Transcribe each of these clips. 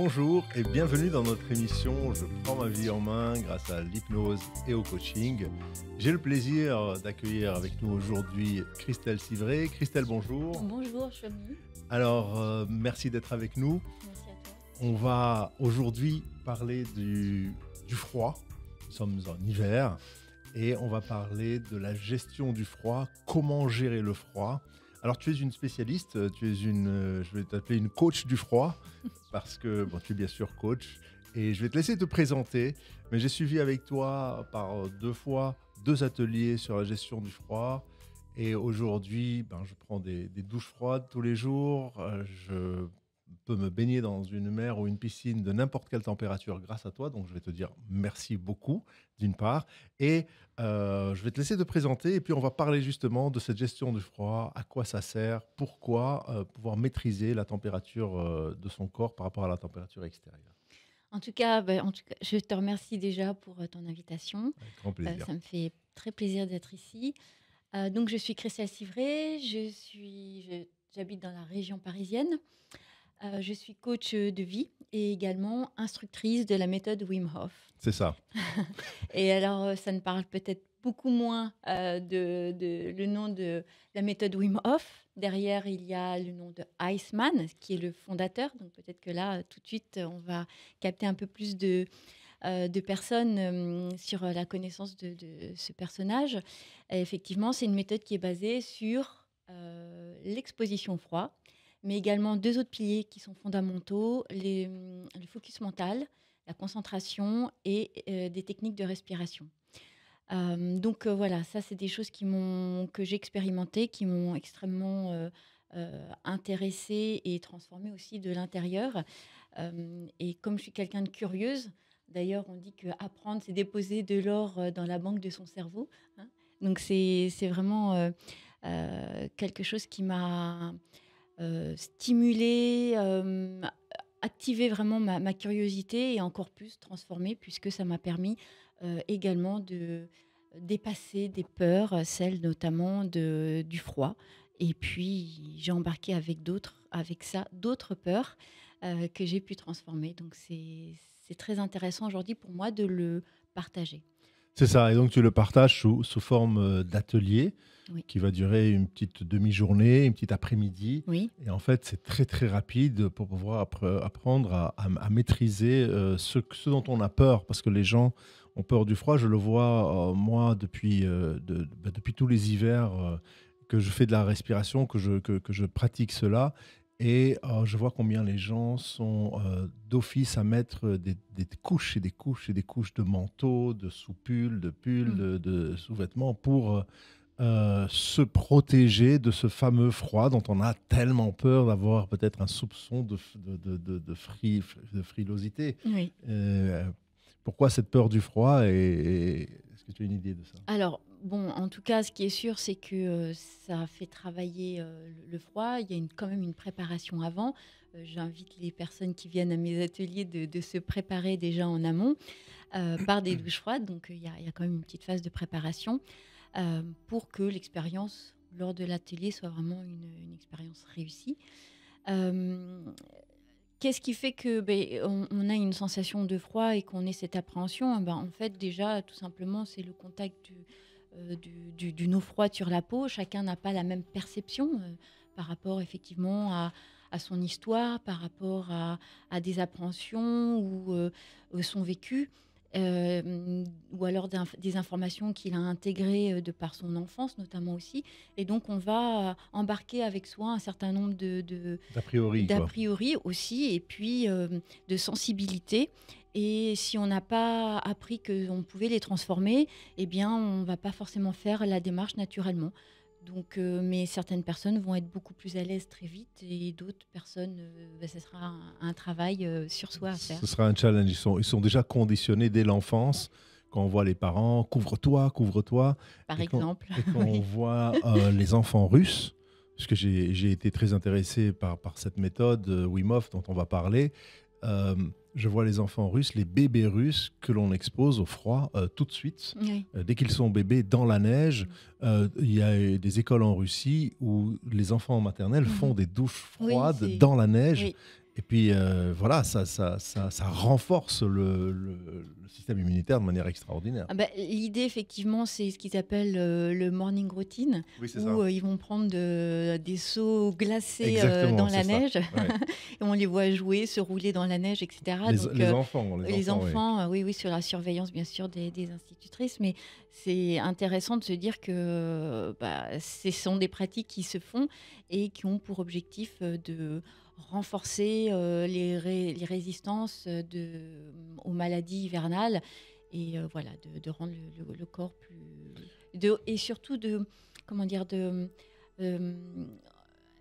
Bonjour et bienvenue dans notre émission Je prends ma vie en main grâce à l'hypnose et au coaching. J'ai le plaisir d'accueillir avec nous aujourd'hui Christelle Civray. Christelle, bonjour. Bonjour, Chomi. Alors, merci d'être avec nous. Merci à toi. On va aujourd'hui parler du froid. Nous sommes en hiver et on va parler de la gestion du froid, comment gérer le froid. Alors, tu es une spécialiste, tu es je vais t'appeler une coach du froid, parce que tu es bien sûr coach, et je vais te laisser te présenter, mais j'ai suivi avec toi par 2 ateliers sur la gestion du froid, et aujourd'hui, je prends des douches froides tous les jours, je peux me baigner dans une mer ou une piscine de n'importe quelle température grâce à toi, donc je vais te dire merci beaucoup, d'une part, et je vais te laisser te présenter et puis on va parler justement de cette gestion du froid, à quoi ça sert, pourquoi pouvoir maîtriser la température de son corps par rapport à la température extérieure. En tout cas, je te remercie déjà pour ton invitation. Avec grand plaisir. Ça me fait très plaisir d'être ici. Donc, je suis Christelle Civray, j'habite dans la région parisienne. Je suis coach de vie et également instructrice de la méthode Wim Hof. C'est ça. Et alors, ça ne parle peut-être beaucoup moins le nom de la méthode Wim Hof. Derrière, il y a le nom de Iceman, qui est le fondateur. Donc peut-être que là, tout de suite, on va capter un peu plus de personnes sur la connaissance de ce personnage. Et effectivement, c'est une méthode qui est basée sur l'exposition au froid, mais également 2 autres piliers qui sont fondamentaux, le focus mental, la concentration et des techniques de respiration. Donc voilà, ça c'est des choses que j'ai expérimentées, qui m'ont extrêmement intéressée et transformée aussi de l'intérieur. Et comme je suis quelqu'un de curieuse, d'ailleurs on dit qu'apprendre c'est déposer de l'or dans la banque de son cerveau, hein. Donc c'est vraiment quelque chose qui m'a stimulée, activé vraiment ma curiosité et encore plus transformée, puisque ça m'a permis également de dépasser des peurs, celles notamment du froid. Et puis, j'ai embarqué avec ça, d'autres peurs que j'ai pu transformer. Donc, c'est très intéressant aujourd'hui pour moi de le partager. C'est ça, et donc tu le partages sous forme d'atelier, Oui. qui va durer une petite demi-journée, une petite après-midi. Oui. Et en fait, c'est très très rapide pour pouvoir apprendre à maîtriser ce dont on a peur, parce que les gens ont peur du froid. Je le vois, moi, depuis tous les hivers que je fais de la respiration, que je pratique cela. Et je vois combien les gens sont d'office à mettre des couches et des couches et des couches de manteaux, de sous-pulls, de pulls, de sous-vêtements pour se protéger de ce fameux froid dont on a tellement peur d'avoir peut-être un soupçon de frilosité. Oui. Pourquoi cette peur du froid et est-ce que tu as une idée de ça? Alors, bon, en tout cas, ce qui est sûr, c'est que ça fait travailler le froid. Il y a quand même une préparation avant. J'invite les personnes qui viennent à mes ateliers de se préparer déjà en amont par des douches froides. Donc, il y a quand même une petite phase de préparation pour que l'expérience lors de l'atelier soit vraiment une expérience réussie. Qu'est-ce qui fait que on a une sensation de froid et qu'on ait cette appréhension? En fait, déjà, tout simplement, c'est le contact d'une eau froide sur la peau. Chacun n'a pas la même perception par rapport effectivement à son histoire, par rapport à des appréhensions ou son vécu. Ou alors des informations qu'il a intégrées de par son enfance notamment aussi. Et donc, on va embarquer avec soi un certain nombre D'a priori aussi, et puis de sensibilité. Et si on n'a pas appris qu'on pouvait les transformer, eh bien, on ne va pas forcément faire la démarche naturellement. Donc, mais certaines personnes vont être beaucoup plus à l'aise très vite et d'autres personnes, ce sera un travail sur soi à faire. Ce sera un challenge. Ils sont déjà conditionnés dès l'enfance. Quand on voit les parents, couvre-toi, couvre-toi. Par exemple. Et quand on voit les enfants russes, parce que j'ai été très intéressé par cette méthode Wim Hof dont on va parler. Je vois les enfants russes, les bébés russes que l'on expose au froid tout de suite. Oui. Dès qu'ils sont bébés dans la neige, il y a des écoles en Russie où les enfants maternels font des douches froides dans la neige. Oui. Et puis voilà, ça renforce le système immunitaire de manière extraordinaire. Ah bah, l'idée, effectivement, c'est ce qu'ils appellent le morning routine, Oui, c'est ça. où ils vont prendre des seaux glacés Exactement, dans c'est la ça. neige, Ouais. et on les voit jouer, se rouler dans la neige, etc. Donc, les Les enfants, oui. enfants, oui, oui, sur la surveillance, bien sûr, des institutrices, mais c'est intéressant de se dire que ce sont des pratiques qui se font et qui ont pour objectif de renforcer les résistances aux maladies hivernales et voilà, de rendre le corps plus... et surtout de, comment dire, euh,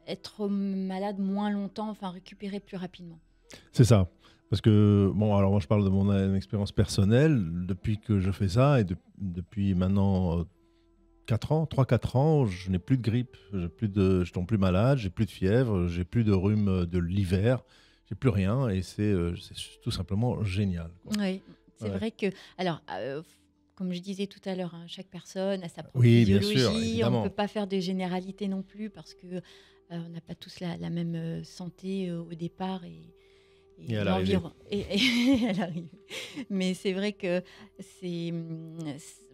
être malade moins longtemps, enfin récupérer plus rapidement. C'est ça. Parce que, bon, alors moi je parle de mon expérience personnelle. Depuis que je fais ça, et depuis maintenant 4 ans, 3 4 ans, je n'ai plus de grippe, je tombe plus malade, j'ai plus de fièvre, j'ai plus de rhume de l'hiver, j'ai plus rien, et c'est tout simplement génial, quoi. Oui, c'est Ouais. vrai que, alors, comme je disais tout à l'heure, hein, chaque personne a sa propre Oui, bien sûr, physiologie, on ne peut évidemment. pas faire de généralité non plus parce que on n'a pas tous la même santé au départ Et et à l'arrivée. l'environnement. Elle arrive. Mais c'est vrai que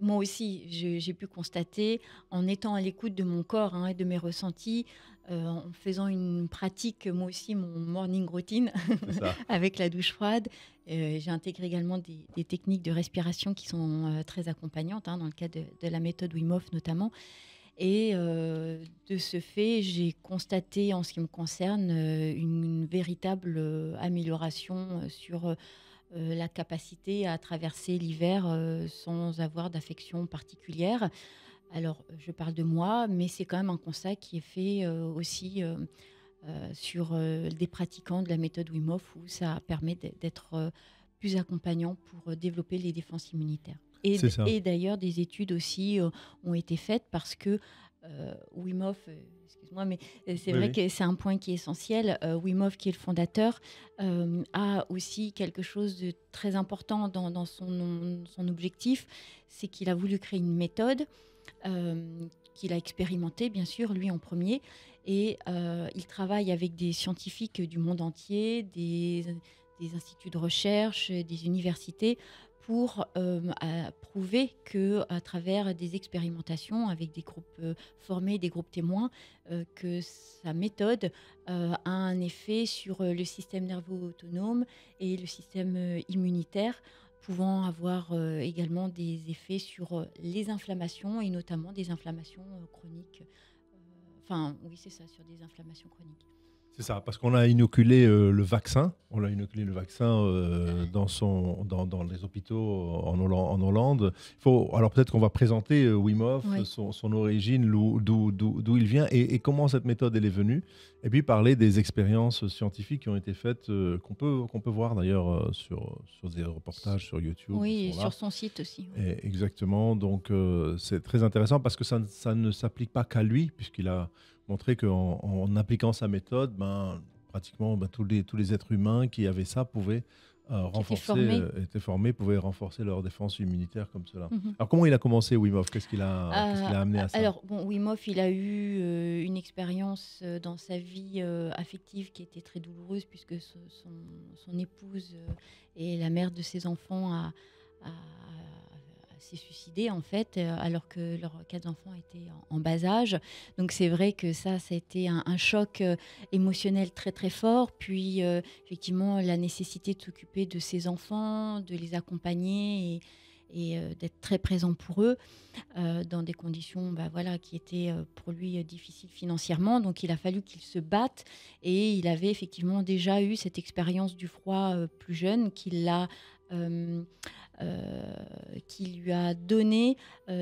moi aussi, j'ai pu constater, en étant à l'écoute de mon corps, hein, et de mes ressentis, en faisant une pratique, moi aussi, mon morning routine C'est ça. avec la douche froide. J'ai intégré également des techniques de respiration qui sont très accompagnantes, hein, dans le cadre de la méthode Wim Hof notamment. Et de ce fait, j'ai constaté, en ce qui me concerne, une véritable amélioration sur la capacité à traverser l'hiver sans avoir d'affection particulière. Alors, je parle de moi, mais c'est quand même un constat qui est fait aussi sur des pratiquants de la méthode Wim Hof, où ça permet d'être plus accompagnant pour développer les défenses immunitaires. C'est ça. Et d'ailleurs, des études aussi ont été faites parce que Wim Hof, excuse-moi, mais c'est Oui, vrai oui. que c'est un point qui est essentiel. Wim Hof, qui est le fondateur, a aussi quelque chose de très important dans son objectif, c'est qu'il a voulu créer une méthode qu'il a expérimentée, bien sûr, lui en premier. Et il travaille avec des scientifiques du monde entier, des instituts de recherche, des universités, pour prouver qu'à travers des expérimentations avec des groupes formés, des groupes témoins, que sa méthode a un effet sur le système nerveux autonome et le système immunitaire, pouvant avoir également des effets sur les inflammations et notamment des inflammations chroniques. Enfin, oui, c'est ça, sur des inflammations chroniques. C'est ça, parce qu'on a inoculé le vaccin. On l'a inoculé le vaccin dans les hôpitaux en Hollande. Alors peut-être qu'on va présenter Wim Hof, Oui. son origine, d'où il vient et comment cette méthode elle est venue. Et puis parler des expériences scientifiques qui ont été faites, qu'on peut voir d'ailleurs sur des reportages sur YouTube. Oui, Qui et sont là. sur son site aussi. Oui. Exactement, donc c'est très intéressant parce que ça ne s'applique pas qu'à lui, puisqu'il a montré qu'en appliquant sa méthode, pratiquement tous les êtres humains qui avaient ça pouvaient Qui était formé. étaient formés, pouvaient renforcer leur défense immunitaire comme cela. Mhm. Alors comment il a commencé Wim Hof? Qu'est-ce qu'il a amené à ça? Alors, bon, Wim Hof, il a eu une expérience dans sa vie affective qui était très douloureuse, puisque son épouse et la mère de ses enfants s'est suicidée, en fait, alors que leurs 4 enfants étaient en bas âge. Donc, c'est vrai que ça a été un choc émotionnel très, très fort. Puis, effectivement, la nécessité de s'occuper de ses enfants, de les accompagner et d'être très présent pour eux dans des conditions voilà, qui étaient pour lui difficiles financièrement. Donc il a fallu qu'il se batte, et il avait effectivement déjà eu cette expérience du froid plus jeune euh, qui lui a donné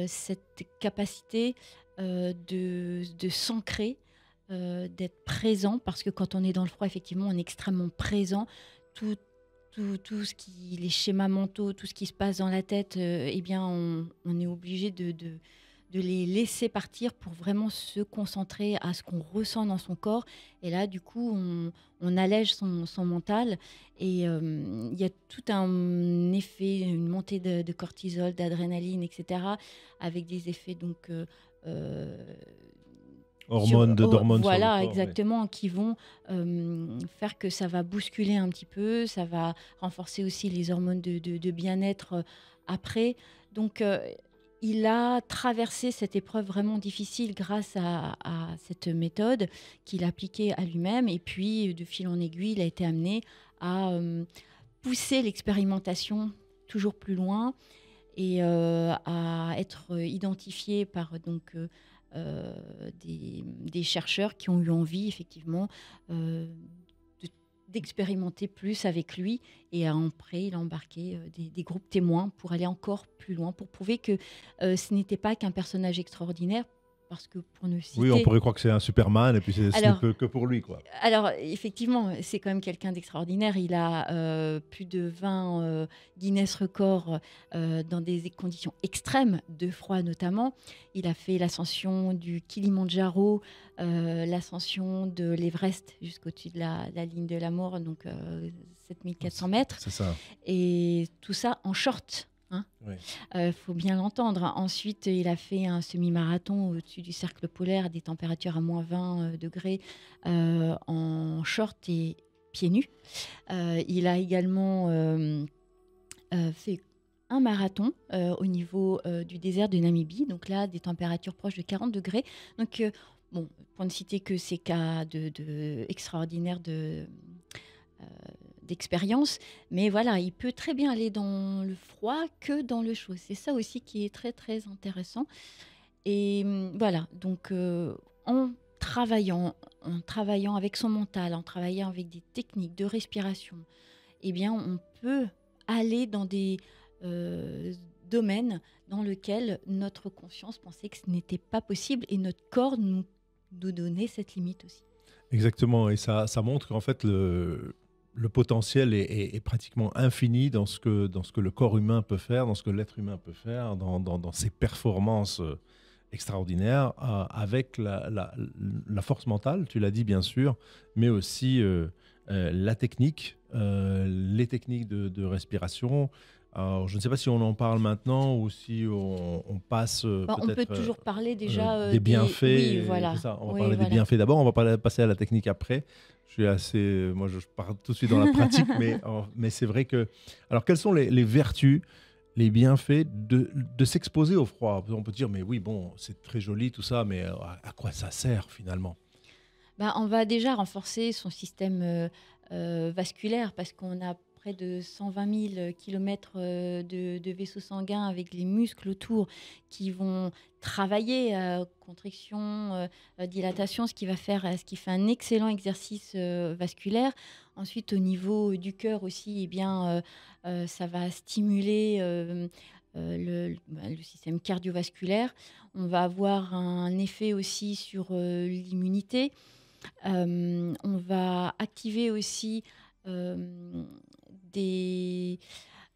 cette capacité de s'ancrer, d'être présent, parce que quand on est dans le froid, effectivement, on est extrêmement présent. Tout ce qui, les schémas mentaux, tout ce qui se passe dans la tête, eh bien, on est obligé de les laisser partir pour vraiment se concentrer à ce qu'on ressent dans son corps. Et là, du coup, on allège son mental. Et il y a tout un effet, une montée de cortisol, d'adrénaline, etc., avec des effets donc d'hormones sur le voilà, corps. Oui. exactement, qui vont faire que ça va bousculer un petit peu, ça va renforcer aussi les hormones de bien-être après. Donc, il a traversé cette épreuve vraiment difficile grâce à cette méthode qu'il appliquait à lui-même. Et puis, de fil en aiguille, il a été amené à pousser l'expérimentation toujours plus loin et à être identifié par des chercheurs qui ont eu envie effectivement d'expérimenter plus avec lui et après il a embarqué des groupes témoins pour aller encore plus loin, pour prouver que ce n'était pas qu'un personnage extraordinaire, parce que pour ne Oui, on citer... pourrait croire que c'est un Superman et puis ce n'est Alors, que pour lui, quoi. alors, effectivement, c'est quand même quelqu'un d'extraordinaire. Il a plus de 20 Guinness records dans des conditions extrêmes, de froid notamment. Il a fait l'ascension du Kilimandjaro, l'ascension de l'Everest jusqu'au-dessus de la ligne de la mort, donc 7400 mètres. C'est ça. Et tout ça en short. Hein. Oui. Faut bien l'entendre. Ensuite, il a fait un semi-marathon au-dessus du cercle polaire à des températures à moins 20 degrés en short et pieds nus. Il a également fait un marathon au niveau du désert de Namibie, donc là, des températures proches de 40 degrés. Donc, bon, pour ne citer que ces cas extraordinaires d'expérience, mais voilà, il peut très bien aller dans le froid que dans le chaud. C'est ça aussi qui est très très intéressant. Et voilà, donc en travaillant avec son mental, en travaillant avec des techniques de respiration, eh bien, on peut aller dans des domaines dans lesquels notre conscience pensait que ce n'était pas possible et notre corps nous donnait cette limite aussi. Exactement, et ça montre qu'en fait le potentiel est pratiquement infini dans ce que le corps humain peut faire, dans ce que l'être humain peut faire, dans ses performances extraordinaires, avec la force mentale, tu l'as dit bien sûr, mais aussi la technique, les techniques de respiration. Alors, je ne sais pas si on en parle maintenant ou si on passe On peut-être peut toujours parler déjà des bienfaits. Oui, voilà. C'est ça, on va Oui, parler des voilà. bienfaits d'abord, on va passer à la technique après. Moi, je pars tout de suite dans la pratique, mais c'est vrai que... Alors, quelles sont les vertus, les bienfaits de s'exposer au froid? On peut dire, mais oui, bon, c'est très joli tout ça, mais à quoi ça sert finalement? On va déjà renforcer son système vasculaire parce qu'on a près de 120 000 kilomètres de vaisseaux sanguins avec les muscles autour qui vont travailler contraction, dilatation, ce qui fait un excellent exercice vasculaire. Ensuite, au niveau du cœur aussi, eh bien, ça va stimuler le système cardiovasculaire. On va avoir un effet aussi sur l'immunité. On va activer aussi des...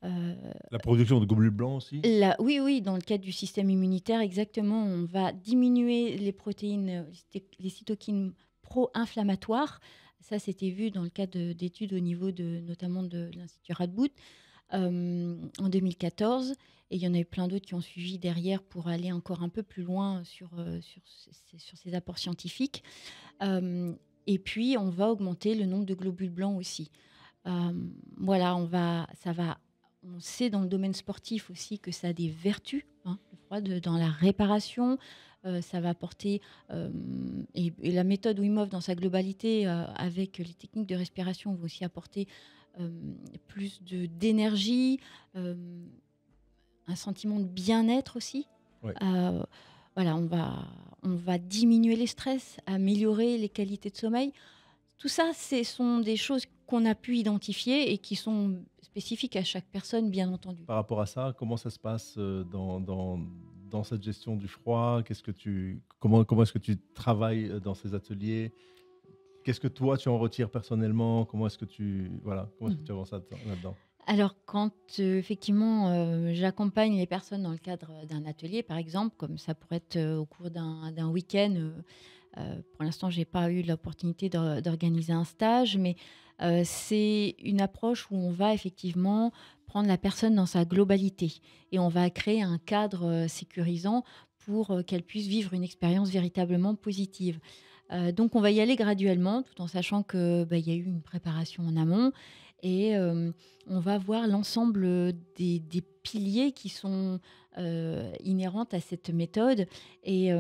La production de globules blancs aussi? Oui, dans le cadre du système immunitaire, exactement. On va diminuer les protéines, les cytokines pro-inflammatoires. Ça, c'était vu dans le cadre d'études au niveau notamment de l'Institut Radboud en 2014. Et il y en a eu plein d'autres qui ont suivi derrière pour aller encore un peu plus loin sur ces apports scientifiques. Et puis, on va augmenter le nombre de globules blancs aussi. Voilà, on sait dans le domaine sportif aussi que ça a des vertus, hein, le froid, dans la réparation. Ça va apporter, et la méthode Wim Hof dans sa globalité, avec les techniques de respiration, va aussi apporter plus d'énergie, un sentiment de bien-être aussi. Ouais. Voilà, on va diminuer les stress, améliorer les qualités de sommeil. Tout ça, ce sont des choses qu'on a pu identifier et qui sont spécifiques à chaque personne, bien entendu. Par rapport à ça, comment ça se passe dans cette gestion du froid? Comment est-ce que tu travailles dans ces ateliers? Qu'est-ce que toi, tu en retires personnellement? Comment est-ce que tu avances là-dedans? Alors, quand effectivement j'accompagne les personnes dans le cadre d'un atelier, par exemple, comme ça pourrait être au cours d'un week-end, pour l'instant, je n'ai pas eu l'opportunité d'organiser un stage, mais c'est une approche où on va effectivement prendre la personne dans sa globalité et on va créer un cadre sécurisant pour qu'elles puissent vivre une expérience véritablement positive. Donc on va y aller graduellement, tout en sachant que, il y a eu une préparation en amont et on va voir l'ensemble des piliers qui sont inhérentes à cette méthode. Et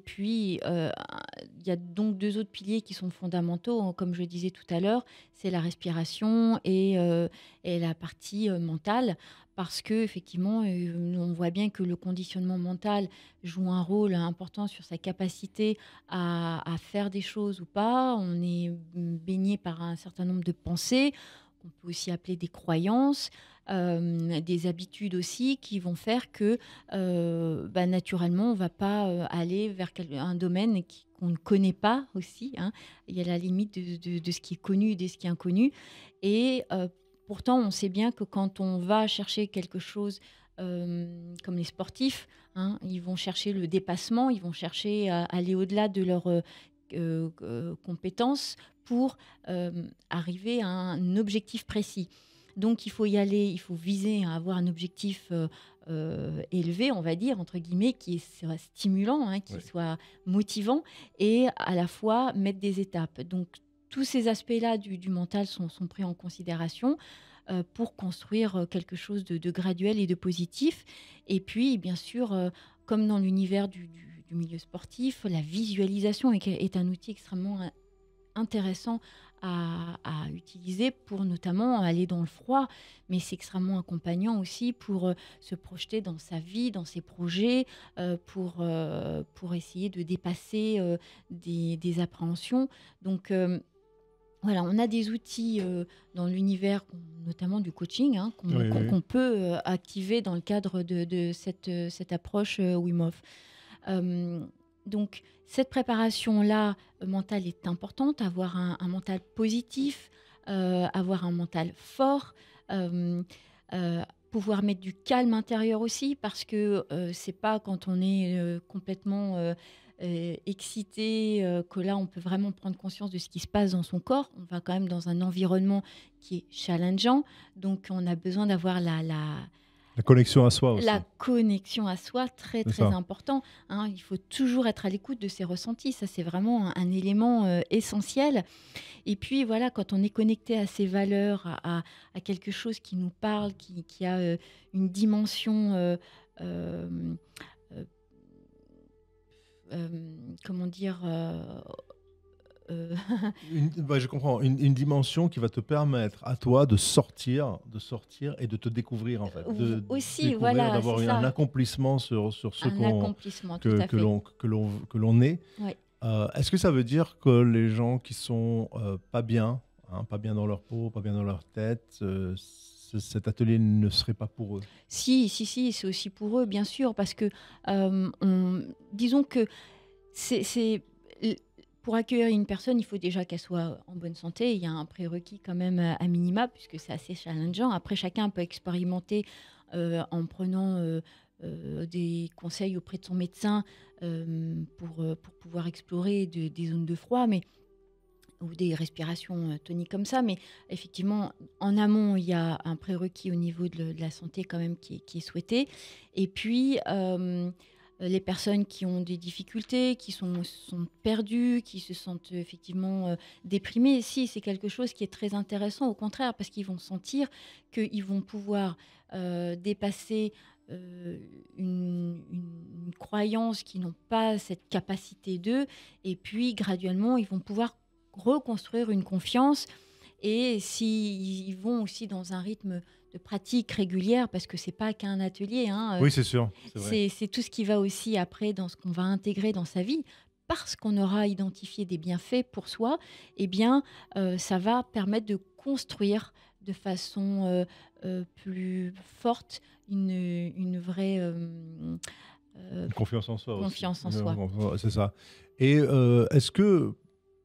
puis, il y a donc 2 autres piliers qui sont fondamentaux, hein, comme je le disais tout à l'heure, c'est la respiration et la partie mentale. Parce qu'effectivement, on voit bien que le conditionnement mental joue un rôle important sur sa capacité à faire des choses ou pas. On est baigné par un certain nombre de pensées, qu'on peut aussi appeler des croyances, des habitudes aussi qui vont faire que naturellement, on ne va pas aller vers un domaine qu'on ne connaît pas aussi, hein. Il y a la limite de ce qui est connu et de ce qui est inconnu. Et pourtant, on sait bien que quand on va chercher quelque chose, comme les sportifs, hein, ils vont chercher le dépassement, ils vont chercher à aller au-delà de leurs compétences pour arriver à un objectif précis. Donc il faut y aller, il faut viser à avoir un objectif élevé, on va dire, entre guillemets, qui soit stimulant, hein, qui soit motivant, et à la fois mettre des étapes. Donc tous ces aspects-là du mental sont pris en considération pour construire quelque chose de graduel et de positif. Et puis, bien sûr, comme dans l'univers du milieu sportif, la visualisation est un outil extrêmement intéressant à utiliser pour notamment aller dans le froid, mais c'est extrêmement accompagnant aussi pour se projeter dans sa vie, dans ses projets, pour essayer de dépasser des appréhensions. Donc, voilà, on a des outils dans l'univers, notamment du coaching, hein, qu'on peut activer dans le cadre de cette approche Wim Hof. Donc, cette préparation-là mentale est importante, avoir un mental positif, avoir un mental fort, pouvoir mettre du calme intérieur aussi, parce que c'est pas quand on est complètement excité que là, on peut vraiment prendre conscience de ce qui se passe dans son corps. On va quand même dans un environnement qui est challengeant, donc on a besoin d'avoir la connexion à soi aussi. La connexion à soi, très important, hein. Il faut toujours être à l'écoute de ses ressentis. Ça, c'est vraiment un élément essentiel. Et puis, voilà, quand on est connecté à ses valeurs, à quelque chose qui nous parle, qui a une dimension, comment dire je comprends. Une dimension qui va te permettre à toi de sortir et de te découvrir, en fait. Aussi, voilà, d'avoir un accomplissement sur ce que l'on est. Ouais. Est-ce que ça veut dire que les gens qui sont pas bien dans leur peau, pas bien dans leur tête, cet atelier ne serait pas pour eux? Si, c'est aussi pour eux, bien sûr, parce que disons que c'est pour accueillir une personne, il faut déjà qu'elle soit en bonne santé. Il y a un prérequis quand même à minima, puisque c'est assez challengeant. Après, chacun peut expérimenter en prenant des conseils auprès de son médecin pour pouvoir explorer des zones de froid, ou des respirations toniques comme ça. Mais effectivement, en amont, il y a un prérequis au niveau de la santé quand même qui est souhaité. Et puis, les personnes qui ont des difficultés, qui sont perdues, qui se sentent effectivement déprimées, si, c'est quelque chose qui est très intéressant, au contraire, parce qu'ils vont sentir qu'ils vont pouvoir dépasser une croyance qu'ils n'ont pas cette capacité d'eux, et puis graduellement, ils vont pouvoir reconstruire une confiance. Et s'ils vont aussi dans un rythme de pratique régulière, parce que c'est pas qu'un atelier, hein, oui, c'est sûr, c'est tout ce qui va aussi après dans ce qu'on va intégrer dans sa vie, parce qu'on aura identifié des bienfaits pour soi. Eh bien, ça va permettre de construire de façon plus forte une vraie confiance en soi. Confiance en soi. C'est ça. Et est-ce que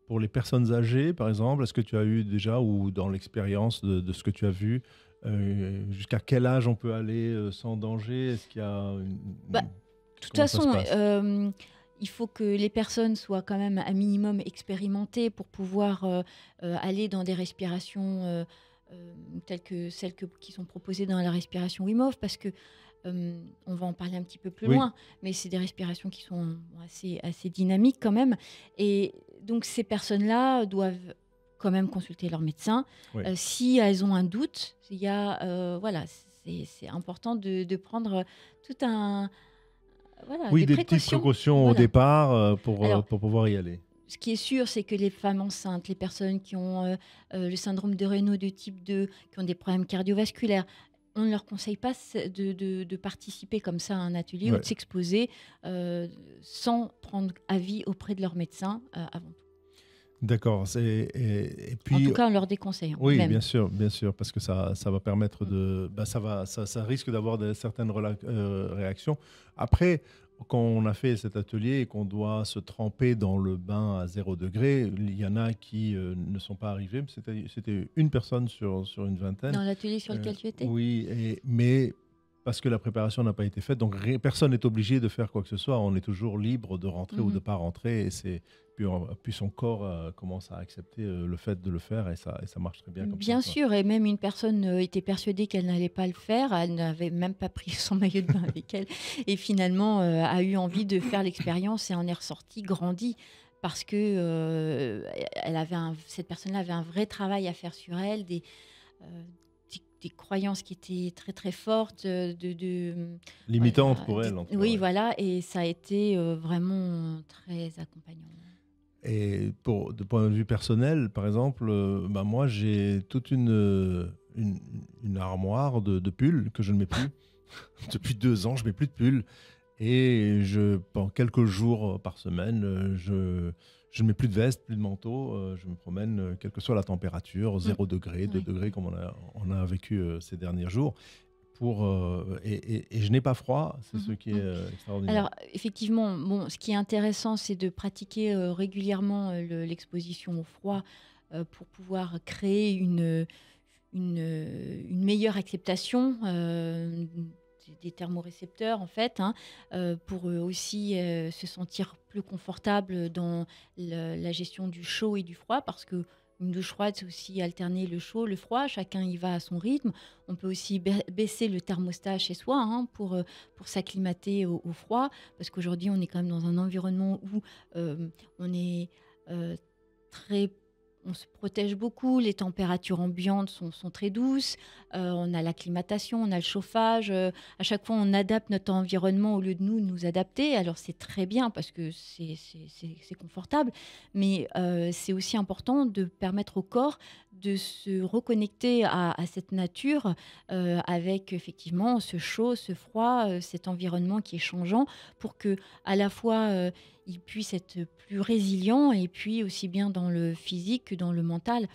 pour les personnes âgées, par exemple, est-ce que tu as eu déjà, ou dans l'expérience de ce que tu as vu, jusqu'à quel âge on peut aller sans danger? Est-ce qu'il y a de toute façon, il faut que les personnes soient quand même un minimum expérimentées pour pouvoir aller dans des respirations telles que celles qui sont proposées dans la respiration Wim Hof, parce que on va en parler un petit peu plus Oui, loin, mais c'est des respirations qui sont assez dynamiques quand même. Et donc ces personnes-là doivent quand même consulter leur médecin. oui. Si elles ont un doute, voilà, c'est important de prendre tout un, voilà, Oui, des des petites précautions. précautions au Voilà. départ Alors, pour pouvoir y aller. ce qui est sûr, c'est que les femmes enceintes, les personnes qui ont le syndrome de Raynaud de type 2, qui ont des problèmes cardiovasculaires, on ne leur conseille pas de participer comme ça à un atelier ou Ouais. de s'exposer sans prendre avis auprès de leur médecin avant tout. D'accord. Et En puis, tout cas, on leur déconseille, hein, oui, même. bien sûr, parce que ça va permettre Mm. de, ça risque d'avoir certaines réactions. Après, quand on a fait cet atelier et qu'on doit se tremper dans le bain à 0 degré, il y en a qui ne sont pas arrivés. C'était une personne sur une vingtaine. Dans l'atelier sur lequel tu étais. Oui, mais parce que la préparation n'a pas été faite, donc personne n'est obligé de faire quoi que ce soit. On est toujours libre de rentrer ou de Mhm. pas rentrer. Puis son corps commence à accepter le fait de le faire et ça marche très bien comme ça, Bien quoi. sûr, et même une personne était persuadée qu'elle n'allait pas le faire, elle n'avait même pas pris son maillot de bain avec elle, et finalement a eu envie de faire l'expérience et en est ressortie grandie parce que cette personne-là avait un vrai travail à faire sur elle, euh, des croyances qui étaient très très fortes, Limitante pour elle, en tout cas. oui, Ouais. voilà, et ça a été vraiment très accompagnant. Et de point de vue personnel, par exemple, moi, j'ai toute une armoire de pulls que je ne mets plus. Depuis 2 ans, je mets plus de pulls. Et pendant quelques jours par semaine, je ne mets plus de veste, plus de manteau. Je me promène, quelle que soit la température, 0 degré, 2 Oui. degrés, comme on a vécu ces derniers jours. Et je n'ai pas froid, c'est ce qui est extraordinaire. Alors, effectivement, bon, ce qui est intéressant, c'est de pratiquer régulièrement l'exposition au froid pour pouvoir créer une meilleure acceptation des thermorécepteurs, en fait, hein, pour aussi se sentir plus confortable dans la gestion du chaud et du froid, parce que une douche froide, c'est aussi alterner le chaud, le froid. Chacun y va à son rythme. On peut aussi baisser le thermostat chez soi, hein, pour s'acclimater au froid. Parce qu'aujourd'hui, on est quand même dans un environnement où on est euh, très... On se protège beaucoup, les températures ambiantes sont très douces, on a l'acclimatation, on a le chauffage. À chaque fois, on adapte notre environnement au lieu de nous adapter. Alors, c'est très bien parce que c'est confortable, mais c'est aussi important de permettre au corps de se reconnecter à cette nature avec effectivement ce chaud, ce froid, cet environnement qui est changeant pour que à la fois il puisse être plus résilient et puis aussi bien dans le physique que dans le mental.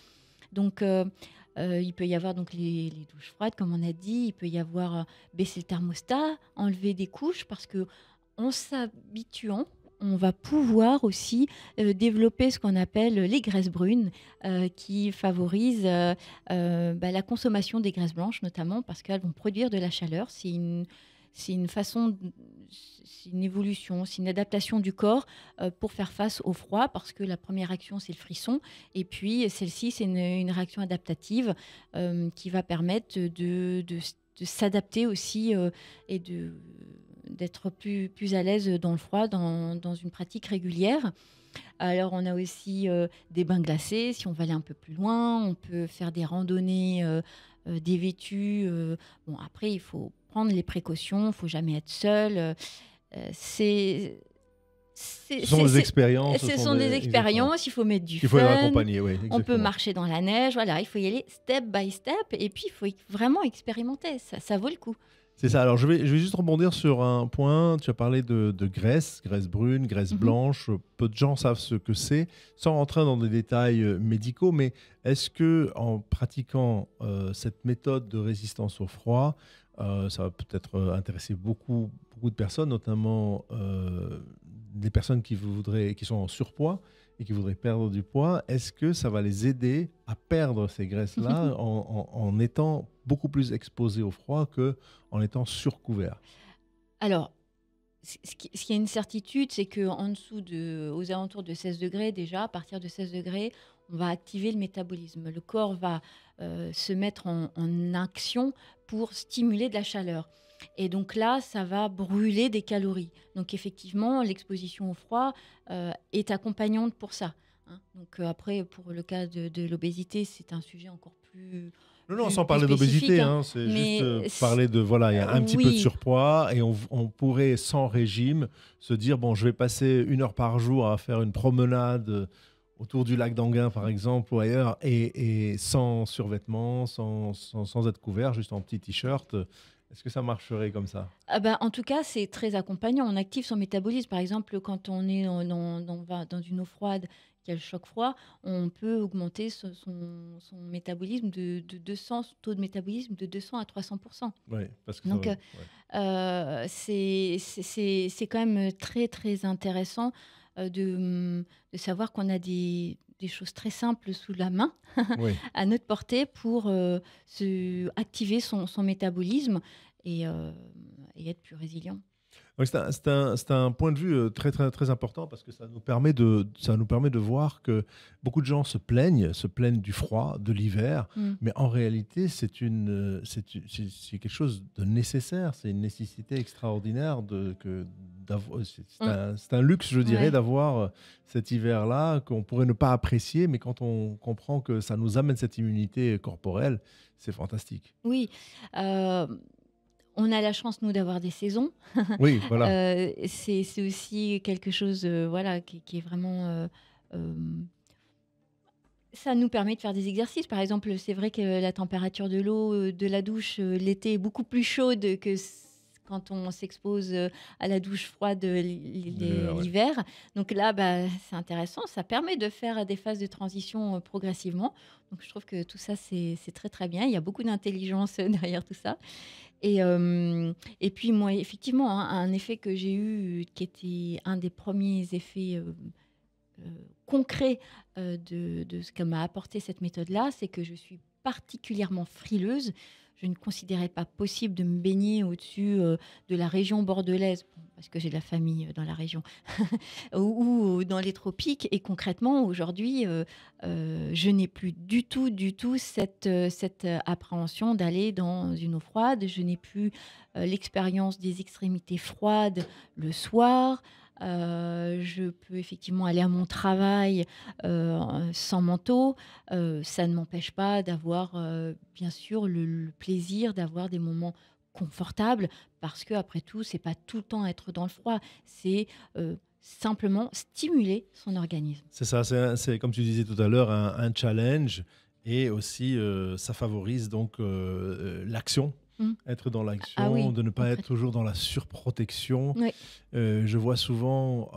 Donc il peut y avoir donc les douches froides comme on a dit, il peut y avoir baisser le thermostat, enlever des couches parce que en s'habituant, on va pouvoir aussi développer ce qu'on appelle les graisses brunes, qui favorisent la consommation des graisses blanches, notamment parce qu'elles vont produire de la chaleur. C'est une façon, c'est une évolution, c'est une adaptation du corps pour faire face au froid, parce que la première réaction, c'est le frisson, et puis celle-ci, c'est une réaction adaptative qui va permettre de s'adapter aussi et d'être plus à l'aise dans le froid, dans une pratique régulière. Alors, on a aussi des bains glacés. Si on va aller un peu plus loin, on peut faire des randonnées dévêtues. Bon, après, il faut prendre les précautions. Il ne faut jamais être seul. C'est... Ce sont des expériences. Ce sont des Exactement. expériences, il faut mettre du Il faut être fun, accompagné, oui, on peut exactement. marcher dans la neige, voilà, il faut y aller step by step, et puis il faut vraiment expérimenter, ça vaut le coup. C'est ça. Alors, je vais juste rebondir sur un point. Tu as parlé de graisse, graisse brune, graisse Mhm. blanche. Peu de gens savent ce que c'est, sans rentrer dans des détails médicaux. Mais est-ce que, en pratiquant cette méthode de résistance au froid, ça va peut-être intéresser beaucoup de personnes, notamment des personnes qui sont en surpoids et qui voudraient perdre du poids, est-ce que ça va les aider à perdre ces graisses-là en étant beaucoup plus exposés au froid qu'en étant surcouverts? Alors, ce qui est une certitude, c'est qu'en dessous aux alentours de 16 degrés, déjà, à partir de 16 degrés, on va activer le métabolisme. Le corps va se mettre en action pour stimuler de la chaleur. Et donc là, ça va brûler des calories. Donc effectivement, l'exposition au froid est accompagnante pour ça. Hein. Donc après, pour le cas de l'obésité, c'est un sujet encore Non, sans plus parler spécifique. d'obésité, Hein. hein, c'est juste Mais parler de, voilà, il y a un petit peu de oui, surpoids et on pourrait, sans régime, se dire, bon, je vais passer 1 heure par jour à faire une promenade autour du lac d'Anguin, par exemple, ou ailleurs, et sans survêtement, sans être couvert, juste en petit t-shirt. Est-ce que ça marcherait comme ça? ah bah, en tout cas, c'est très accompagnant. On active son métabolisme. Par exemple, quand on est dans une eau froide, qu'il y a le choc froid, on peut augmenter son métabolisme de 200, son taux de métabolisme de 200 à 300%. Oui, parce que ça, Donc, ouais. c'est quand même très, très intéressant de savoir qu'on a des choses très simples sous la main, Oui. à notre portée, pour activer son métabolisme et, euh, et être plus résilient. Ouais, c'est un point de vue très, très, très important parce que ça nous permet de voir que beaucoup de gens se plaignent du froid, de l'hiver, Mm. mais en réalité, c'est quelque chose de nécessaire. C'est une nécessité extraordinaire Mm. c'est un luxe, je dirais, Ouais. d'avoir cet hiver-là qu'on pourrait ne pas apprécier, mais quand on comprend que ça nous amène cette immunité corporelle, c'est fantastique. Oui. Euh, on a la chance, nous, d'avoir des saisons. Oui, voilà. C'est aussi quelque chose voilà, qui est vraiment... euh, ça nous permet de faire des exercices. Par exemple, c'est vrai que la température de l'eau de la douche l'été est beaucoup plus chaude que quand on s'expose à la douche froide Ouais. l'hiver. Donc là, bah, c'est intéressant. Ça permet de faire des phases de transition progressivement. Donc je trouve que tout ça, c'est très très bien. Il y a beaucoup d'intelligence derrière tout ça. Et puis moi, effectivement, hein, un effet que j'ai eu, qui était un des premiers effets euh, concret de ce que m'a apporté cette méthode-là, c'est que je suis particulièrement frileuse. Je ne considérais pas possible de me baigner au-dessus de la région bordelaise, bon, parce que j'ai de la famille dans la région, ou dans les tropiques. Et concrètement, aujourd'hui, je n'ai plus du tout cette appréhension d'aller dans une eau froide. Je n'ai plus l'expérience des extrémités froides le soir. Je peux effectivement aller à mon travail sans manteau. Ça ne m'empêche pas d'avoir, bien sûr, le plaisir d'avoir des moments confortables, parce que après tout, c'est pas tout le temps être dans le froid, c'est simplement stimuler son organisme. C'est ça, c'est comme tu disais tout à l'heure, un challenge et aussi ça favorise donc l'action, Mm. être dans Ah l'action, oui, de ne pas être concrètement. toujours dans la surprotection. Oui. Je vois souvent,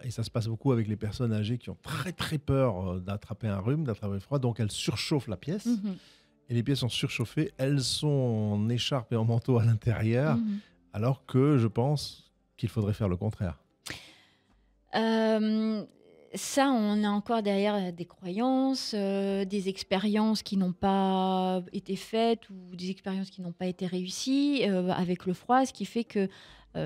et ça se passe beaucoup avec les personnes âgées qui ont très très peur d'attraper un rhume, d'attraper le froid, donc elles surchauffent la pièce. Mhm. Et les pièces sont surchauffées, elles sont en écharpe et en manteau à l'intérieur, Mhm. alors que je pense qu'il faudrait faire le contraire. Euh, Ça, on a encore derrière des croyances, des expériences qui n'ont pas été faites ou des expériences qui n'ont pas été réussies avec le froid, ce qui fait que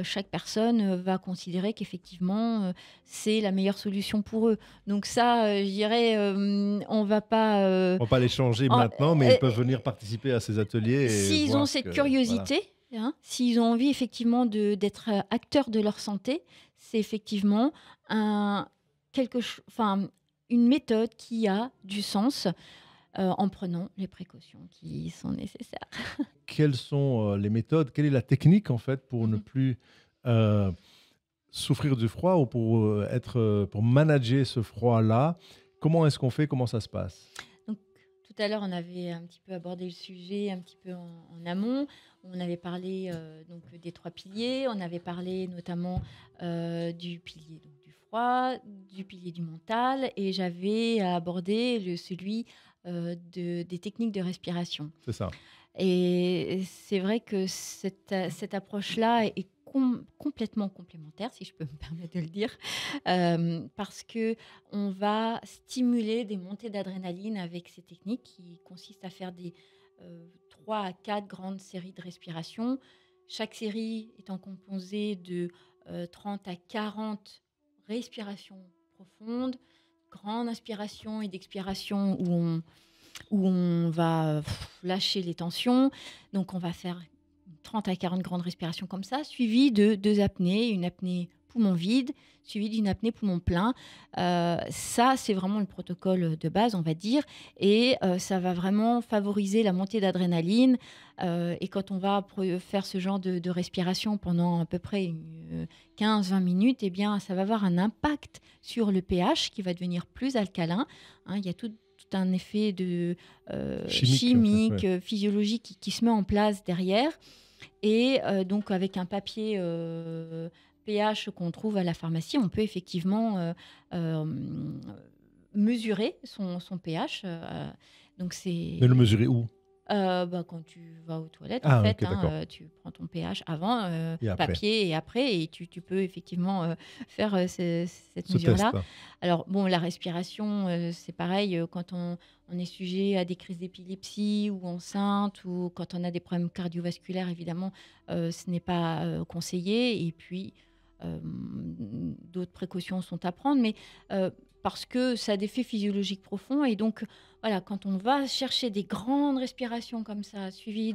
chaque personne va considérer qu'effectivement, c'est la meilleure solution pour eux. Donc ça, je dirais, on va pas... On va pas les changer en- maintenant, mais ils peuvent venir participer à ces ateliers et S'ils ont voir cette que voilà. curiosité, hein, s'ils ont envie effectivement d'être acteurs de leur santé, c'est effectivement un, enfin, une méthode qui a du sens en prenant les précautions qui sont nécessaires. Quelles sont les méthodes? Quelle est la technique en fait pour ne Mhm. plus euh, souffrir du froid ou pour manager ce froid-là? Comment est-ce qu'on fait? Comment ça se passe? Donc, tout à l'heure, on avait un petit peu abordé le sujet un petit peu en amont. On avait parlé donc des trois piliers. On avait parlé notamment du pilier donc, du froid, du pilier du mental, et j'avais abordé celui des techniques de respiration. C'est ça. Et c'est vrai que cette approche-là est complètement complémentaire, si je peux me permettre de le dire, parce que on va stimuler des montées d'adrénaline avec ces techniques qui consistent à faire des 3 à 4 grandes séries de respiration. Chaque série étant composée de 30 à 40 respirations profondes, grande inspiration et d'expiration où on va lâcher les tensions. Donc, on va faire 30 à 40 grandes respirations comme ça, suivies de 2 apnées, une apnée poumon vide, suivie d'une apnée poumon plein. Ça, c'est vraiment le protocole de base, on va dire. Et ça va vraiment favoriser la montée d'adrénaline. Et quand on va faire ce genre de respiration pendant à peu près 15-20 minutes, eh bien, ça va avoir un impact sur le pH qui va devenir plus alcalin. Hein, il y a tout un effet Chimique, en fait, ouais. physiologique qui se met en place derrière. Et donc, avec un papier pH qu'on trouve à la pharmacie, on peut effectivement euh, mesurer son pH. Donc, Mais le c'est mesurer où? quand tu vas aux toilettes, en Ah, fait, ok, d'accord. tu prends ton pH avant, Et après, papier et après, et tu peux effectivement faire cette ce test. mesure-là. Alors, bon, la respiration, c'est pareil, quand on est sujet à des crises d'épilepsie ou enceinte ou quand on a des problèmes cardiovasculaires, évidemment, ce n'est pas conseillé. Et puis, d'autres précautions sont à prendre, mais parce que ça a des effets physiologiques profonds. Et donc, voilà, quand on va chercher des grandes respirations comme ça, suivies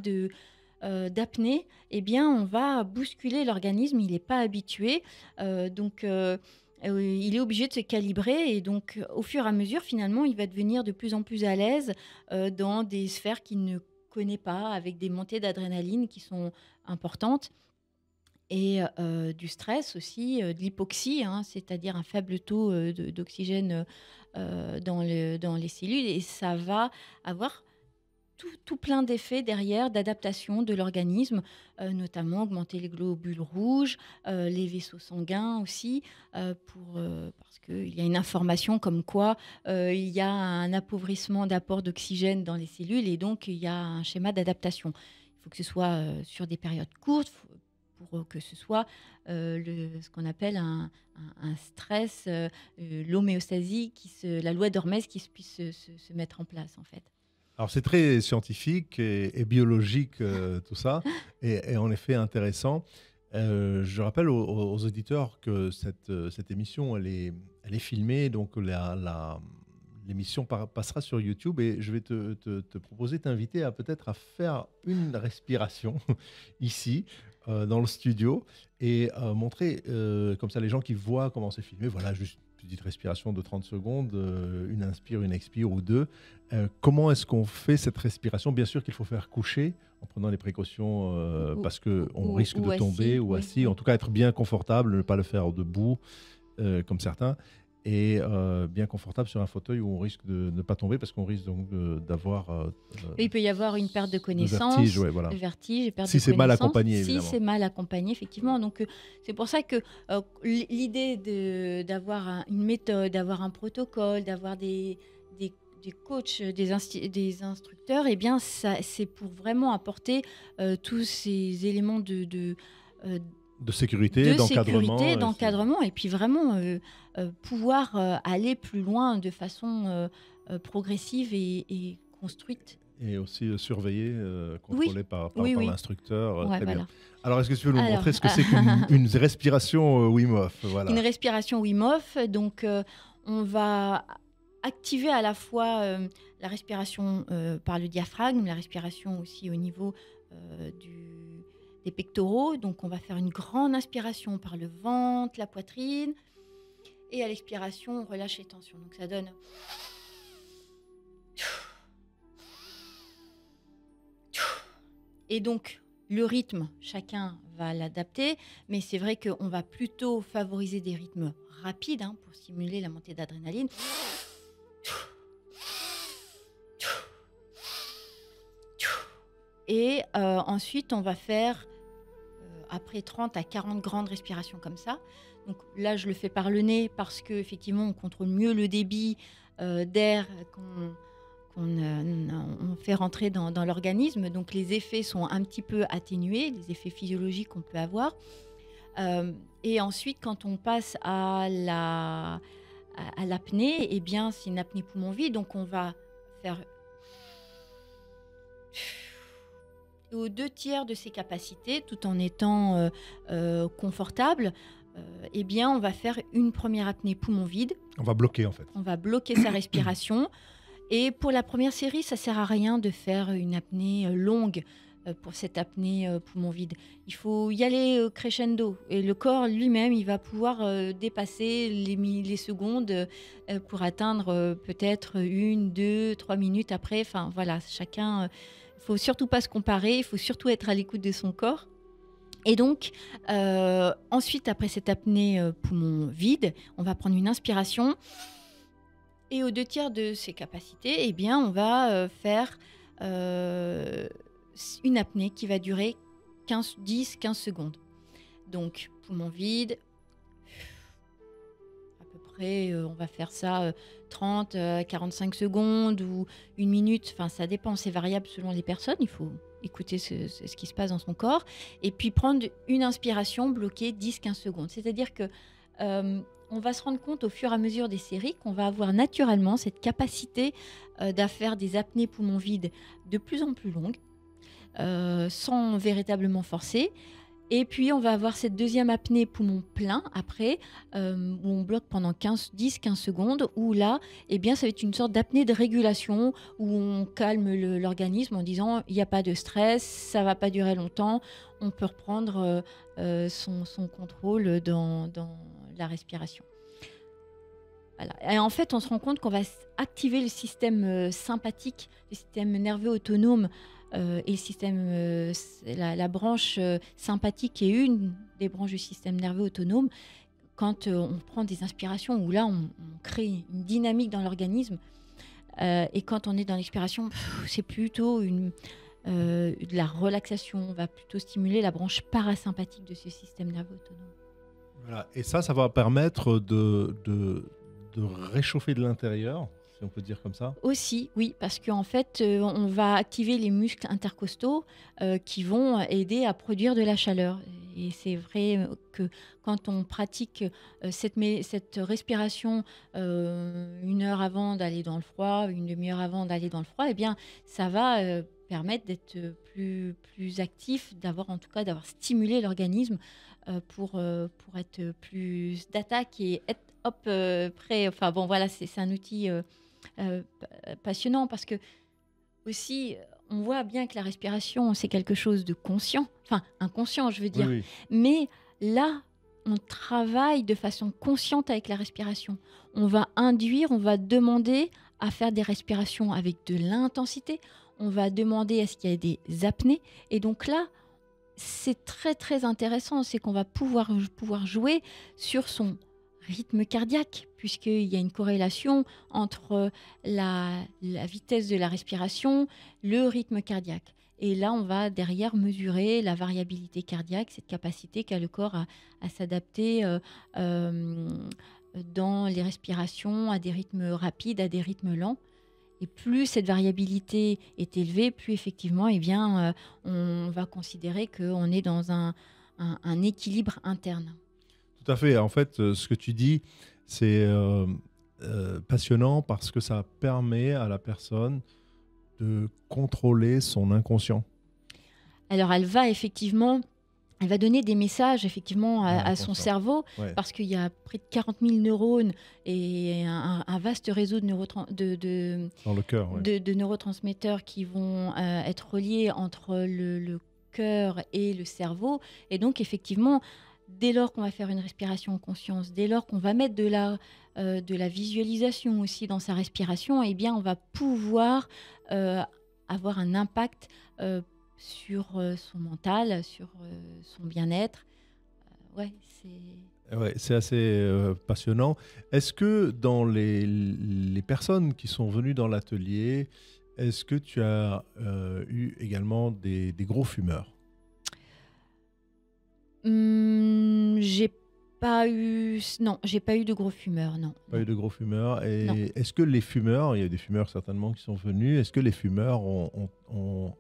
d'apnée, eh bien, on va bousculer l'organisme. Il n'est pas habitué. Donc, il est obligé de se calibrer. Et donc, au fur et à mesure, finalement, il va devenir de plus en plus à l'aise dans des sphères qu'il ne connaît pas, avec des montées d'adrénaline qui sont importantes. Et du stress aussi, de l'hypoxie, hein, c'est-à-dire un faible taux d'oxygène dans les cellules. Et ça va avoir tout plein d'effets derrière, d'adaptation de l'organisme, notamment augmenter les globules rouges, les vaisseaux sanguins aussi, parce qu'il y a une information comme quoi il y a un appauvrissement d'apport d'oxygène dans les cellules, et donc il y a un schéma d'adaptation. Il faut que ce soit sur des périodes courtes, pour que ce soit ce qu'on appelle un stress, l'homéostasie, la loi d'Hormèse qui puisse se mettre en place, en fait. Alors c'est très scientifique et biologique, tout ça, et en effet intéressant. Je rappelle aux auditeurs que cette émission, elle est filmée, donc l'émission passera sur YouTube, et je vais te proposer, t'inviter à peut-être à faire une respiration ici, dans le studio, et montrer comme ça les gens qui voient comment c'est filmé. Voilà, juste une petite respiration de 30 secondes, une inspire, une expire ou deux. Comment est-ce qu'on fait cette respiration? Bien sûr qu'il faut faire coucher en prenant les précautions, parce qu'on risque de tomber, Assis, ou oui, assis. En oui. tout cas, être bien confortable, ne pas le faire debout comme certains, et bien confortable sur un fauteuil où on risque de ne pas tomber, parce qu'on risque donc d'avoir Il peut y avoir une perte de de vertige. connaissance, Ouais, voilà. de vertige et perte Si de c'est mal connaissance, accompagné, si évidemment. c'est mal accompagné, effectivement. Donc, c'est pour ça que l'idée d'avoir une méthode, d'avoir un protocole, d'avoir des coachs, des instructeurs, eh bien, c'est pour vraiment apporter tous ces éléments euh, De sécurité, de sécurité, d'encadrement. d'encadrement, et puis vraiment pouvoir aller plus loin de façon progressive et construite. Et aussi surveillé, Oui, contrôlé par oui, oui. l'instructeur. Ouais, Très bien. voilà. Alors, est-ce que tu peux nous Alors, montrer ce que c'est qu'une respiration Wim Hof? une Voilà. respiration Wim Hof. Donc, on va activer à la fois la respiration par le diaphragme, la respiration aussi au niveau des pectoraux. Donc, on va faire une grande inspiration par le ventre, la poitrine. Et à l'expiration, on relâche les tensions. Donc, ça donne... Et donc, le rythme, chacun va l'adapter, mais c'est vrai qu'on va plutôt favoriser des rythmes rapides, hein, pour stimuler la montée d'adrénaline. Et ensuite, on va faire, après 30 à 40 grandes respirations comme ça. Donc là, je le fais par le nez parce qu'effectivement, on contrôle mieux le débit d'air on fait rentrer dans l'organisme. Donc les effets sont un petit peu atténués, les effets physiologiques qu'on peut avoir. Et ensuite, quand on passe à l'apnée, eh bien, c'est une apnée poumon vide. Donc on va faire aux 2 tiers de ses capacités, tout en étant confortable. eh bien, on va faire une première apnée poumon vide. On va bloquer en fait. On va bloquer sa respiration. Et pour la première série, ça ne sert à rien de faire une apnée longue pour cette apnée poumon vide. Il faut y aller crescendo. Et le corps lui-même, il va pouvoir dépasser les secondes pour atteindre peut-être 1, 2, 3 minutes après. Enfin, voilà, chacun... Il ne faut surtout pas se comparer, il faut surtout être à l'écoute de son corps. Et donc, ensuite, après cette apnée poumon vide, on va prendre une inspiration. Et aux 2/3 de ses capacités, eh bien, on va faire une apnée qui va durer 10-15 secondes. Donc, poumon vide, à peu près, on va faire ça 30 à 45 secondes ou 1 minute. Enfin, ça dépend, c'est variable selon les personnes. Il faut écouter ce qui se passe dans son corps. Et puis, prendre une inspiration bloquée 10-15 secondes. C'est-à-dire que... on va se rendre compte au fur et à mesure des séries qu'on va avoir naturellement cette capacité d'à faire des apnées poumons vides de plus en plus longues, sans véritablement forcer. Et puis, on va avoir cette deuxième apnée poumon plein après, où on bloque pendant 10-15 secondes, où là, eh bien, ça va être une sorte d'apnée de régulation, où on calme l'organisme en disant il n'y a pas de stress, ça ne va pas durer longtemps, on peut reprendre son contrôle dans la respiration. Voilà. Et en fait, on se rend compte qu'on va activer le système sympathique, le système nerveux autonome et le système, la branche sympathique est une des branches du système nerveux autonome. Quand on prend des inspirations où là, on crée une dynamique dans l'organisme. Et quand on est dans l'expiration, c'est plutôt de la relaxation. On va plutôt stimuler la branche parasympathique de ce système nerveux autonome. Voilà. Et ça va permettre de réchauffer de l'intérieur, si on peut dire comme ça. Aussi, oui, parce qu'en fait, on va activer les muscles intercostaux qui vont aider à produire de la chaleur. Et c'est vrai que quand on pratique cette respiration 1 heure avant d'aller dans le froid, 1 demi-heure avant d'aller dans le froid, eh bien, ça va permettre d'être plus actif, d'avoir stimulé l'organisme pour être plus d'attaque et être prêt. Enfin bon, voilà, c'est un outil passionnant parce que aussi, on voit bien que la respiration, c'est quelque chose de conscient, enfin inconscient, je veux dire. Oui. Mais là, on travaille de façon consciente avec la respiration. On va demander à faire des respirations avec de l'intensité. On va demander à ce qu'il y ait des apnées. Et donc là, c'est très très intéressant, c'est qu'on va pouvoir jouer sur son rythme cardiaque, puisqu'il y a une corrélation entre la vitesse de la respiration, le rythme cardiaque. Et là, on va derrière mesurer la variabilité cardiaque, cette capacité qu'a le corps à s'adapter dans les respirations à des rythmes rapides, à des rythmes lents. Et plus cette variabilité est élevée, plus effectivement, eh bien, on va considérer qu'on est dans un équilibre interne. Tout à fait. En fait, ce que tu dis, c'est passionnant parce que ça permet à la personne de contrôler son inconscient. Alors, elle va donner des messages effectivement à son cerveau, parce qu'il y a près de 40 000 neurones et un vaste réseau de dans le cœur, de neurotransmetteurs qui vont être reliés entre le cœur et le cerveau. Et donc, effectivement, dès lors qu'on va faire une respiration en conscience, dès lors qu'on va mettre de la visualisation aussi dans sa respiration, eh bien, on va pouvoir avoir un impact sur son mental, sur son bien-être. C'est assez passionnant. Est-ce que dans les personnes qui sont venues dans l'atelier, est-ce que tu as eu également des gros fumeurs ? J'ai pas eu de gros fumeurs, non. Pas eu de gros fumeurs. Et non. Est-ce que les fumeurs, il y a des fumeurs certainement qui sont venus, est-ce que les fumeurs ont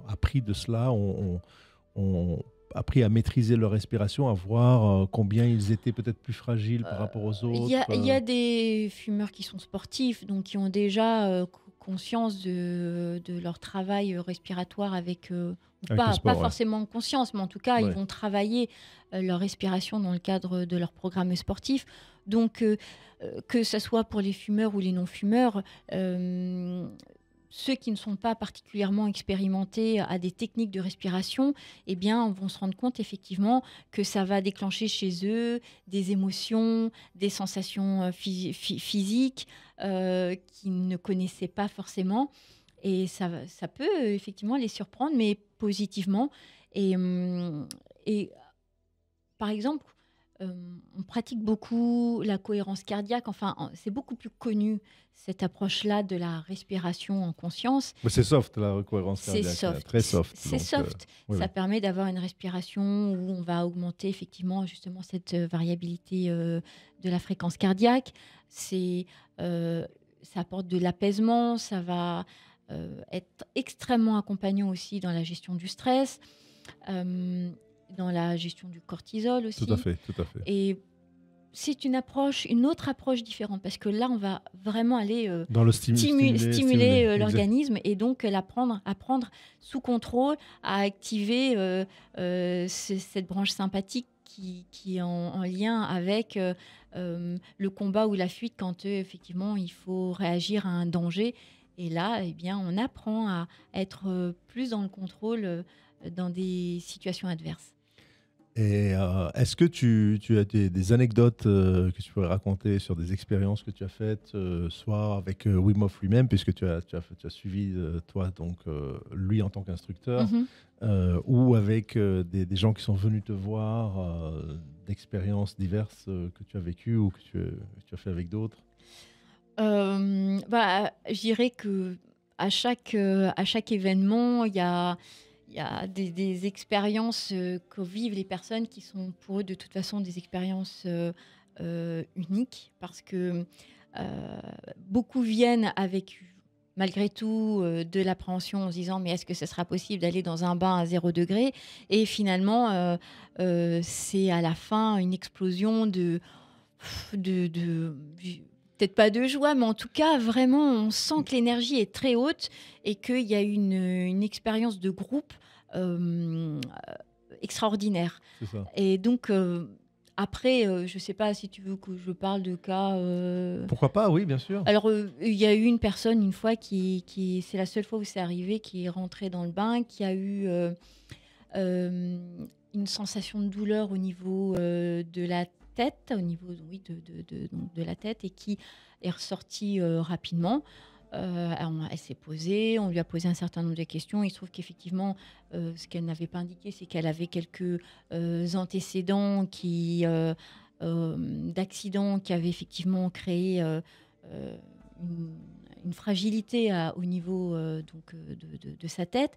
appris de cela, ont appris à maîtriser leur respiration, à voir combien ils étaient peut-être plus fragiles par rapport aux autres? Il y a des fumeurs qui sont sportifs, donc qui ont déjà conscience de leur travail respiratoire avec Avec le sport, pas ouais. forcément conscience, mais en tout cas, ils Ouais. vont travailler leur respiration dans le cadre de leur programme sportif. Donc, que ce soit pour les fumeurs ou les non-fumeurs, ceux qui ne sont pas particulièrement expérimentés à des techniques de respiration, eh bien, vont se rendre compte effectivement que ça va déclencher chez eux des émotions, des sensations physiques qu'ils ne connaissaient pas forcément. Et ça peut effectivement les surprendre, mais positivement. Et par exemple, on pratique beaucoup la cohérence cardiaque. Enfin, c'est beaucoup plus connu, cette approche-là de la respiration en conscience. Mais c'est soft, la cohérence C'est cardiaque, soft. très soft. C'est Donc, soft. oui, Ça oui. permet d'avoir une respiration où on va augmenter effectivement justement cette variabilité de la fréquence cardiaque. Ça apporte de l'apaisement. Ça va être extrêmement accompagnant aussi dans la gestion du stress, dans la gestion du cortisol aussi. Tout à fait, tout à fait. Et c'est une autre approche différente parce que là, on va vraiment aller Dans le stimuler exact. l'organisme et donc apprendre sous contrôle à activer cette branche sympathique qui est en lien avec le combat ou la fuite quand effectivement il faut réagir à un danger. Et là, eh bien, on apprend à être plus dans le contrôle dans des situations adverses. Et est-ce que tu as des anecdotes que tu pourrais raconter sur des expériences que tu as faites, soit avec Wim Hof lui-même, puisque tu as suivi, toi, donc, lui en tant qu'instructeur, Mhm. ou avec des gens qui sont venus te voir, d'expériences diverses que tu as vécues ou que tu as fait avec d'autres? Je dirais que à chaque événement, il y a des expériences que vivent les personnes qui sont pour eux de toute façon des expériences uniques parce que euh, beaucoup viennent avec malgré tout de l'appréhension en se disant mais est-ce que ce sera possible d'aller dans un bain à 0 degré et finalement c'est à la fin une explosion de peut-être pas de joie, mais en tout cas, vraiment, on sent que l'énergie est très haute et qu'il y a une expérience de groupe extraordinaire. C'est ça. Et donc, après, je ne sais pas si tu veux que je parle de cas. Pourquoi pas, oui, bien sûr. Alors, il y a eu une personne, une fois, c'est la seule fois où c'est arrivé, qui est rentrée dans le bain, qui a eu euh, une sensation de douleur au niveau de la tête, au niveau oui, donc de la tête, et qui est ressortie rapidement. Elle s'est posée, on lui a posé un certain nombre de questions. Il se trouve qu'effectivement, ce qu'elle n'avait pas indiqué, c'est qu'elle avait quelques antécédents d'accidents qui avaient effectivement créé une, une fragilité au niveau de sa tête.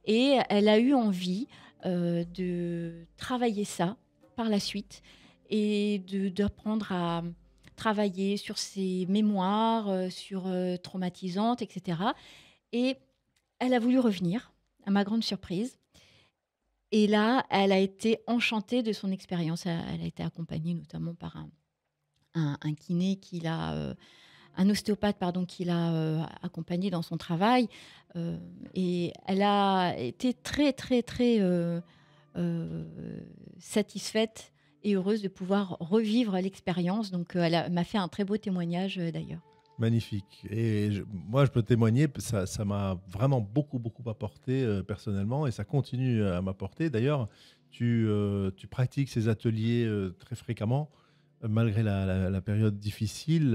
Et elle a eu envie de travailler ça par la suite et d'apprendre à travailler sur ses mémoires, traumatisantes, etc. Et elle a voulu revenir, à ma grande surprise. Et là, elle a été enchantée de son expérience. Elle a été accompagnée notamment par un kiné un ostéopathe qui l'a accompagnée dans son travail. Et elle a été très, très, très satisfaite et heureuse de pouvoir revivre l'expérience. Donc, m'a fait un très beau témoignage d'ailleurs. Magnifique. Et moi, je peux témoigner, ça m'a vraiment beaucoup, beaucoup apporté personnellement et ça continue à m'apporter. D'ailleurs, tu pratiques ces ateliers très fréquemment, malgré la période difficile.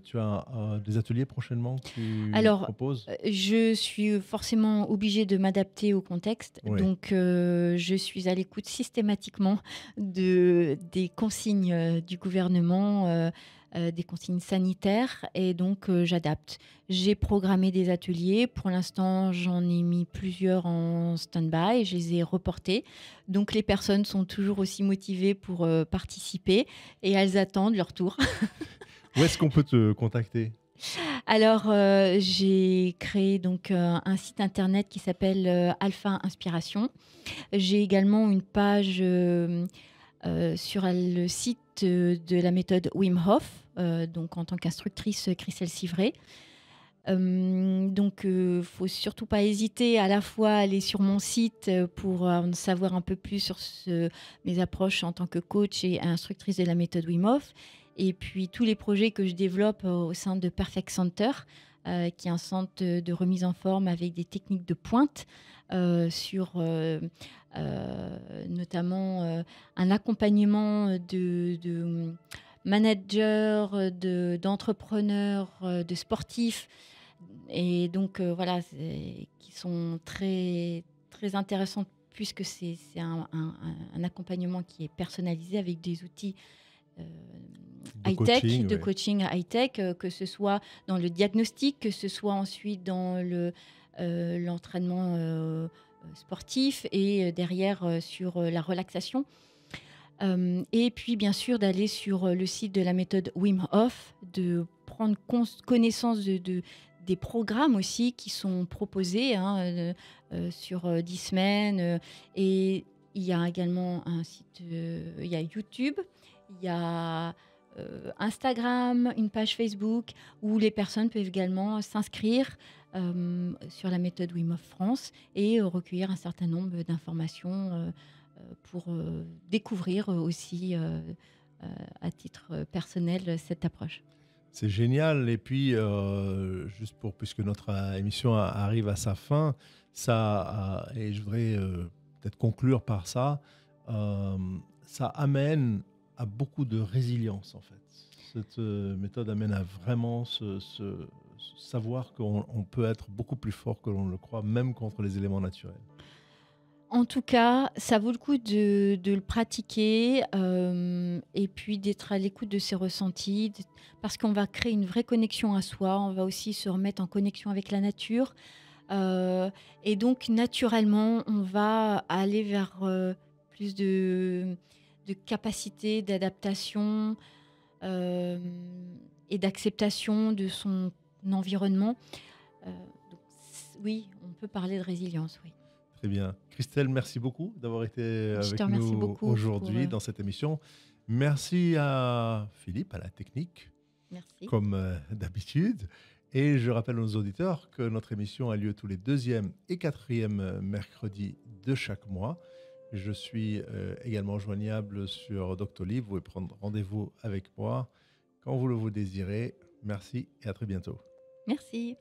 Tu as des ateliers prochainement que tu Alors, proposes? je suis forcément obligée de m'adapter au contexte. Oui. Donc, je suis à l'écoute systématiquement des consignes du gouvernement, des consignes sanitaires. Et donc, j'adapte. J'ai programmé des ateliers. Pour l'instant, j'en ai mis plusieurs en stand-by. Je les ai reportés. Donc, les personnes sont toujours aussi motivées pour participer et elles attendent leur tour. Où est-ce qu'on peut te contacter? Alors, j'ai créé donc un site internet qui s'appelle Alpha Inspiration. J'ai également une page sur le site de la méthode Wim Hof, donc en tant qu'instructrice Christelle Civray. Donc, faut surtout pas hésiter à la fois à aller sur mon site pour en savoir un peu plus sur mes approches en tant que coach et instructrice de la méthode Wim Hof. Et puis, tous les projets que je développe au sein de Perfect Center, qui est un centre de remise en forme avec des techniques de pointe sur notamment un accompagnement de managers, d'entrepreneurs, de sportifs. Et donc, voilà, qui sont très, très intéressantes puisque c'est un accompagnement qui est personnalisé avec des outils euh, De high-tech, coaching, de oui. coaching high-tech, que ce soit dans le diagnostic, que ce soit ensuite dans l'entraînement sportif et derrière sur la relaxation. Et puis, bien sûr, d'aller sur le site de la méthode Wim Hof, de prendre connaissance des programmes aussi qui sont proposés sur 10 semaines. Et il y a également un site, il y a YouTube, il y a Instagram, une page Facebook où les personnes peuvent également s'inscrire sur la méthode Wim Hof France et recueillir un certain nombre d'informations pour découvrir aussi à titre personnel cette approche. C'est génial. Et puis, puisque notre émission arrive à sa fin, et je voudrais peut-être conclure par ça, ça amène à beaucoup de résilience, en fait. Cette méthode amène à vraiment savoir qu'on peut être beaucoup plus fort que l'on le croit, même contre les éléments naturels. En tout cas, ça vaut le coup de le pratiquer et puis d'être à l'écoute de ses ressentis parce qu'on va créer une vraie connexion à soi. On va aussi se remettre en connexion avec la nature. Et donc, naturellement, on va aller vers plus de capacité d'adaptation et d'acceptation de son environnement. Donc, oui, on peut parler de résilience, oui. Très bien. Christelle, merci beaucoup d'avoir été Je te avec remercie nous beaucoup aujourd'hui pour, dans cette émission. Merci à Philippe, à la technique, merci. comme d'habitude. Et je rappelle à nos auditeurs que notre émission a lieu tous les 2e et 4e mercredis de chaque mois. Je suis également joignable sur Doctolib. Vous pouvez prendre rendez-vous avec moi quand vous le désirez. Merci et à très bientôt. Merci.